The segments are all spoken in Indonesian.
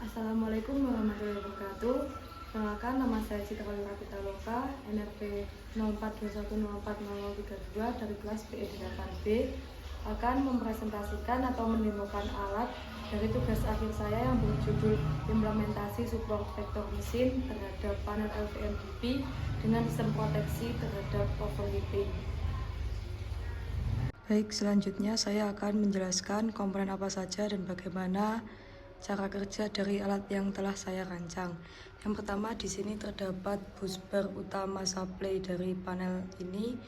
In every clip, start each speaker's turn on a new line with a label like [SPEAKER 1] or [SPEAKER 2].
[SPEAKER 1] Assalamualaikum warahmatullahi wabarakatuh. Perkenalkan, nama saya Citra Lura Pitaloka, NRP 0421040032 dari kelas PE8B, akan mempresentasikan atau mendemokan alat dari tugas akhir saya yang berjudul implementasi support vektor mesin terhadap panel LVMDP dengan sistem proteksi terhadap overheating. Baik, selanjutnya saya akan menjelaskan komponen apa saja dan bagaimana cara kerja dari alat yang telah saya rancang. Yang pertama, di sini terdapat busbar utama supply dari panel ini,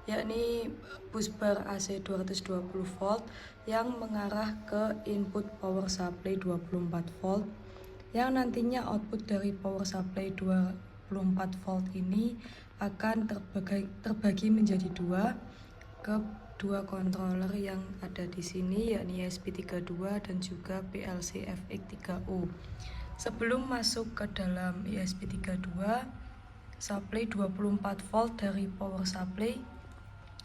[SPEAKER 1] yakni busbar AC 220 volt yang mengarah ke input power supply 24 volt, yang nantinya output dari power supply 24 volt ini akan terbagi menjadi ke dua controller yang ada di sini, yakni ESP32 dan juga PLC FX3U. Sebelum masuk ke dalam ESP32, supply 24 volt dari power supply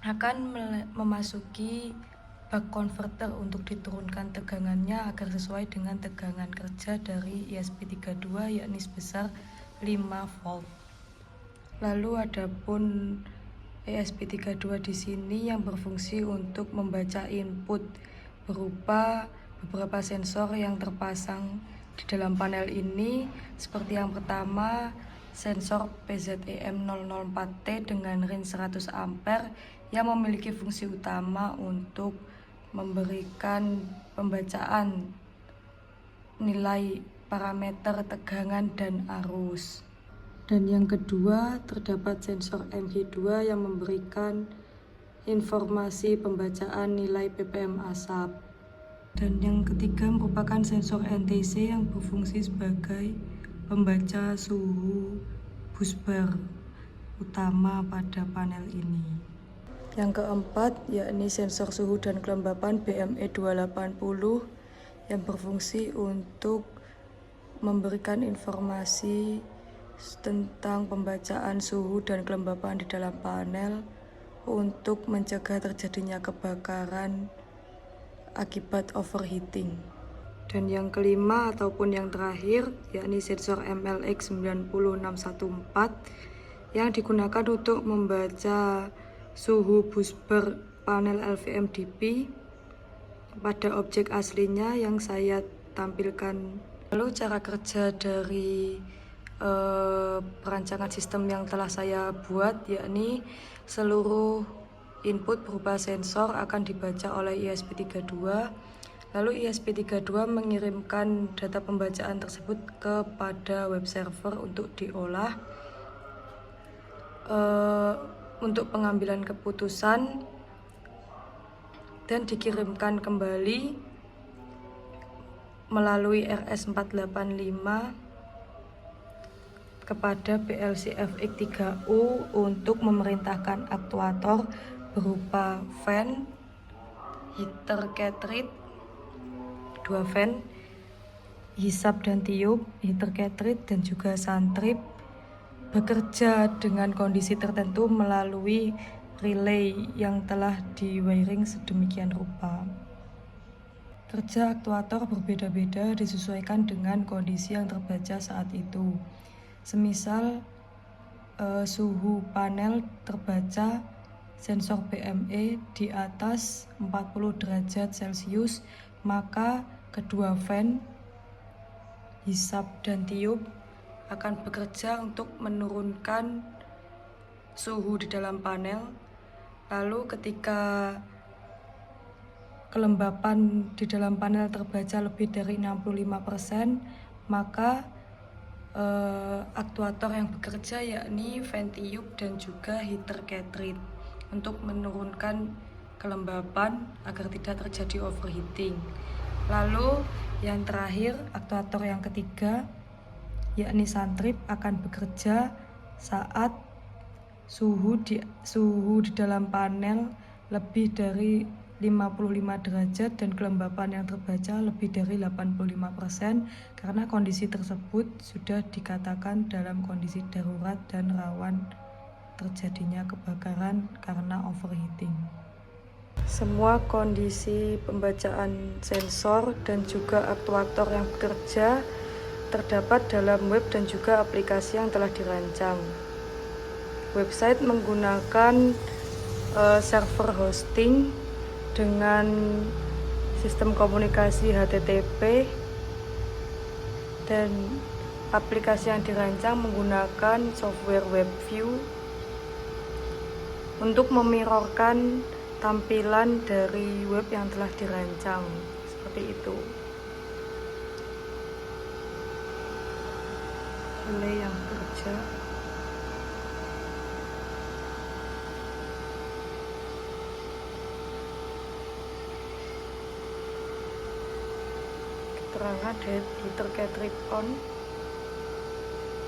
[SPEAKER 1] akan memasuki buck converter untuk diturunkan tegangannya agar sesuai dengan tegangan kerja dari ESP32, yakni sebesar 5 volt. Lalu adapun ESP32 di sini yang berfungsi untuk membaca input berupa beberapa sensor yang terpasang di dalam panel ini, seperti yang pertama sensor PZEM004T dengan range 100 ampere yang memiliki fungsi utama untuk memberikan pembacaan nilai parameter tegangan dan arus. Dan yang kedua, terdapat sensor MG2 yang memberikan informasi pembacaan nilai ppm asap. Dan yang ketiga merupakan sensor NTC yang berfungsi sebagai pembaca suhu busbar utama pada panel ini. Yang keempat, yakni sensor suhu dan kelembapan BME280 yang berfungsi untuk memberikan informasi tentang pembacaan suhu dan kelembapan di dalam panel untuk mencegah terjadinya kebakaran akibat overheating. Dan yang kelima ataupun yang terakhir, yakni sensor MLX90614 yang digunakan untuk membaca suhu busbar panel LVMDP pada objek aslinya yang saya tampilkan. Lalu cara kerja dari perancangan sistem yang telah saya buat, yakni seluruh input berupa sensor akan dibaca oleh ESP32, lalu ESP32 mengirimkan data pembacaan tersebut kepada web server untuk diolah untuk pengambilan keputusan dan dikirimkan kembali melalui RS485 kepada PLC FX3U untuk memerintahkan aktuator berupa fan, heater cartridge, 2 fan, hisap dan tiup, heater cartridge dan juga sun trip bekerja dengan kondisi tertentu melalui relay yang telah di-wiring sedemikian rupa. Kerja aktuator berbeda-beda disesuaikan dengan kondisi yang terbaca saat itu. Semisal suhu panel terbaca sensor BME di atas 40 derajat Celcius, maka kedua fan, hisap dan tiup akan bekerja untuk menurunkan suhu di dalam panel. Lalu ketika kelembapan di dalam panel terbaca lebih dari 65%, maka aktuator yang bekerja yakni fan tiup dan juga heater cartridge untuk menurunkan kelembapan agar tidak terjadi overheating. Lalu yang terakhir, aktuator yang ketiga yakni sun trip akan bekerja saat suhu di dalam panel lebih dari 55 derajat dan kelembapan yang terbaca lebih dari 85%, karena kondisi tersebut sudah dikatakan dalam kondisi darurat dan rawan terjadinya kebakaran karena overheating. Semua kondisi pembacaan sensor dan juga aktuator yang bekerja terdapat dalam web dan juga aplikasi yang telah dirancang. Website menggunakan server hosting dengan sistem komunikasi HTTP, dan aplikasi yang dirancang menggunakan software WebView untuk memirrorkan tampilan dari web yang telah dirancang, seperti itu. Relay yang bekerja. Keterangan dari terkait trip on,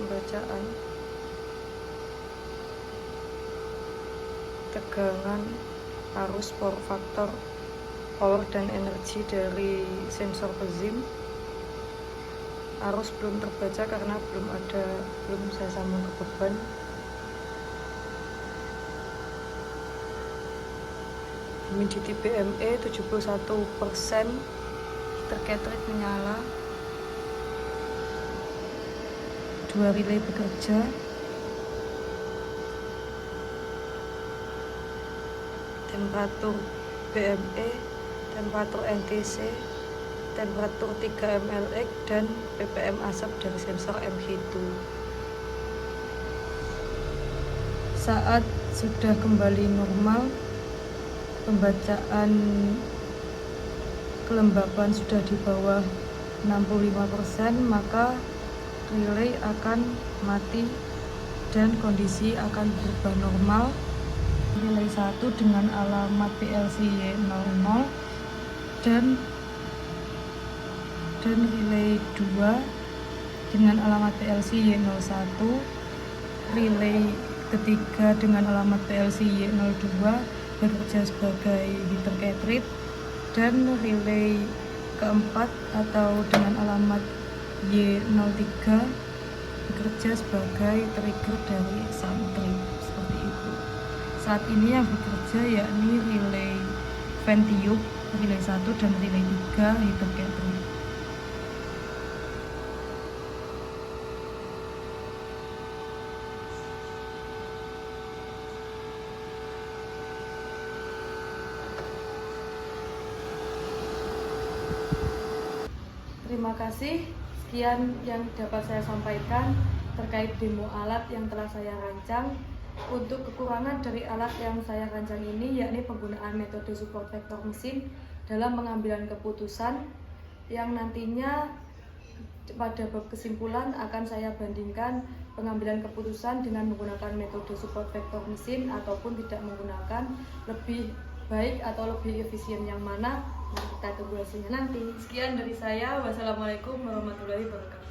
[SPEAKER 1] pembacaan, tegangan, arus, power factor, power dan energi dari sensor pezim. Arus belum terbaca karena belum saya sambung ke beban. Humidity BME 71%, terkait menyala. 2 relay bekerja. Temperatur BME, temperatur NTC, temperatur 3 mLX, dan ppm asap dari sensor MH2. Saat sudah kembali normal, pembacaan kelembapan sudah di bawah 65%, maka relay akan mati dan kondisi akan berubah normal. Relay 1 dengan alamat PLC Y00 dan relay 2 dengan alamat PLC Y01. Relay ketiga dengan alamat PLC Y02 bekerja sebagai heater cartridge, dan relay keempat atau dengan alamat Y03 bekerja sebagai trigger dari sun trip, seperti itu. Saat ini yang bekerja yakni relay Ventiup, relay 1 dan relay 3 heater cartridge. Terima kasih. Sekian yang dapat saya sampaikan terkait demo alat yang telah saya rancang. Untuk kekurangan dari alat yang saya rancang ini yakni penggunaan metode support vektor mesin dalam pengambilan keputusan, yang nantinya pada bab kesimpulan akan saya bandingkan pengambilan keputusan dengan menggunakan metode support vektor mesin ataupun tidak menggunakan, lebih baik atau lebih efisien yang mana. Kita tunggu hasilnya nanti. Sekian dari saya. Wassalamualaikum warahmatullahi wabarakatuh.